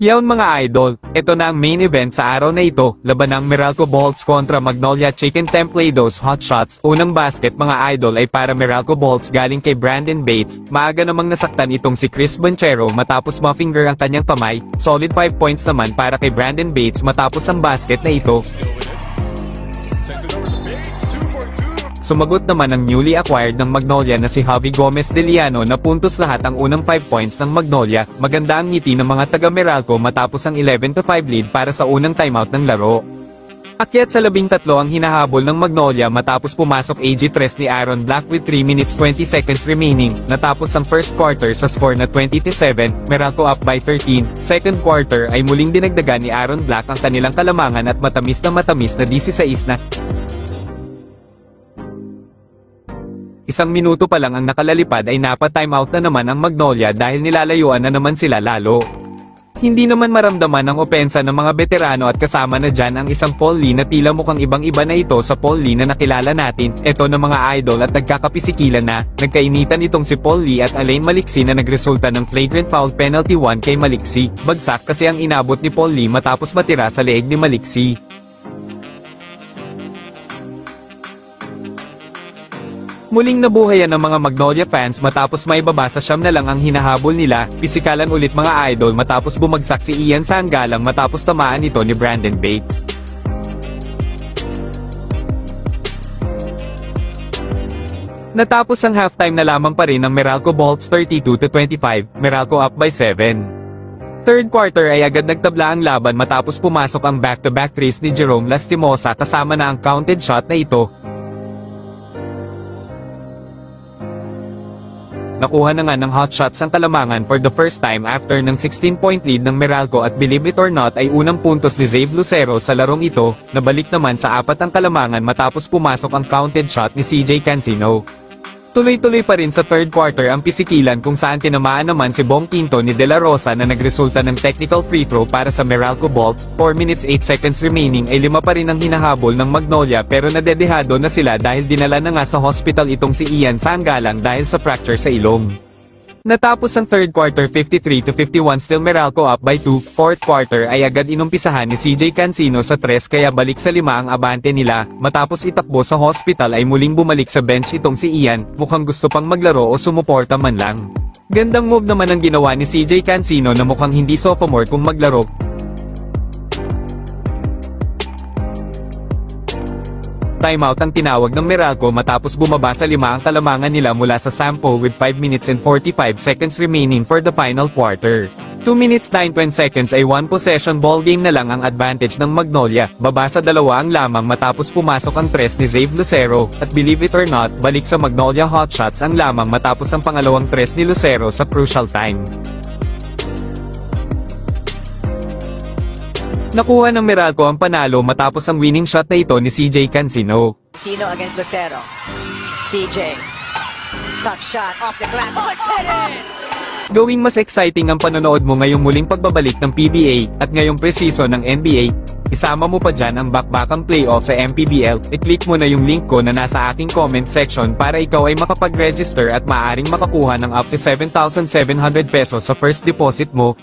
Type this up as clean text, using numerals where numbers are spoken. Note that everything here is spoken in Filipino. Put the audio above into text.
Yawn mga idol, ito na ang main event sa araw na ito, laban ng Meralco Bolts kontra Magnolia Chicken Templados Hot Shots. Unang basket mga idol ay para Meralco Bolts galing kay Brandon Bates. Maaga namang nasaktan itong si Chris Banchero matapos ma-finger ang kanyang kamay. Solid 5 points naman para kay Brandon Bates matapos ang basket na ito. Sumagot naman ang newly acquired ng Magnolia na si Javi Gomez de Liano na puntos lahat ang unang 5 points ng Magnolia. Maganda ang ngiti ng mga taga Meralco matapos ang 11-5 lead para sa unang timeout ng laro. Akyat sa 13 ang hinahabol ng Magnolia matapos pumasok AG3 ni Aaron Black with 3 minutes 20 seconds remaining. Natapos ang first quarter sa score na 20-7, Meralco up by 13. Second quarter ay muling dinagdagan ni Aaron Black ang kanilang kalamangan at matamis na 16 na. Isang minuto pa lang ang nakalalipad ay napa-timeout na naman ang Magnolia dahil nilalayuan na naman sila lalo. Hindi naman maramdaman ang opensa ng mga veterano at kasama na dyan ang isang Paul Lee na tila mukhang ibang-iba na ito sa Paul Lee na nakilala natin. Ito na mga idol at nagkakapisikilan na, nagkainitan itong si Paul Lee at Alain Maliksi na nagresulta ng flagrant foul penalty 1 kay Maliksi. Bagsak kasi ang inabot ni Paul Lee matapos matira sa leeg ni Maliksi. Muling nabuhayan ng mga Magnolia fans matapos maibaba sa 9 na lang ang hinahabol nila. Pisikalan ulit mga idol matapos bumagsak si Ian Sanggalang matapos tamaan ito ni Brandon Bates. Natapos ang halftime na lamang pa rin ng Meralco Bolts 32-25, Meralco up by 7. Third quarter ay agad nagtabla ang laban matapos pumasok ang back-to-back threes ni Jerome Lastimosa kasama na ang counted shot na ito. Nakuha na nga ng hot shots ang kalamangan for the first time after ng 16-point lead ng Meralco at believe it or not ay unang puntos ni Zave Lucero sa larong ito, nabalik naman sa 4 ang kalamangan matapos pumasok ang counted shot ni CJ Cancino. Tuloy-tuloy pa rin sa third quarter ang pisikilan kung saan tinamaan naman si Bong Quinto ni De La Rosa na nagresulta ng technical free throw para sa Meralco Bolts. 4 minutes 8 seconds remaining ay 5 pa rin ang hinahabol ng Magnolia pero nadedehado na sila dahil dinala na nga sa hospital itong si Ian Sanggalang dahil sa fracture sa ilong. Natapos ang third quarter 53-51 still Meralco up by 2. Fourth quarter ay agad inumpisahan ni CJ Cancino sa 3 kaya balik sa 5 ang abante nila. Matapos itakbo sa hospital ay muling bumalik sa bench itong si Ian, mukhang gusto pang maglaro o sumuporta man lang. Gandang move naman ang ginawa ni CJ Cancino na mukhang hindi sophomore kung maglaro. Timeout ang tinawag ng Meralco matapos bumaba sa 5 ang kalamangan nila mula sa sample with 5 minutes and 45 seconds remaining for the final quarter. 2 minutes 9 seconds ay 1 possession ball game na lang ang advantage ng Magnolia. Baba sa 2 ang lamang matapos pumasok ang 3 ni Zave Lucero, at believe it or not, balik sa Magnolia hot shots ang lamang matapos ang pangalawang 3 ni Lucero sa crucial time. Nakuha ng Meralco ang panalo matapos ang winning shot na ito ni CJ Cancino. Cancino against Lucero. CJ. Tough shot off the glass. Gawing mas exciting ang panonood mo ngayong muling pagbabalik ng PBA at ngayong pre-season ng NBA. Isama mo pa dyan ang bakbakang playoff sa MPBL. I-click mo na yung link ko na nasa aking comment section para ikaw ay makapag-register at maaaring makakuha ng up to 7,700 pesos sa first deposit mo.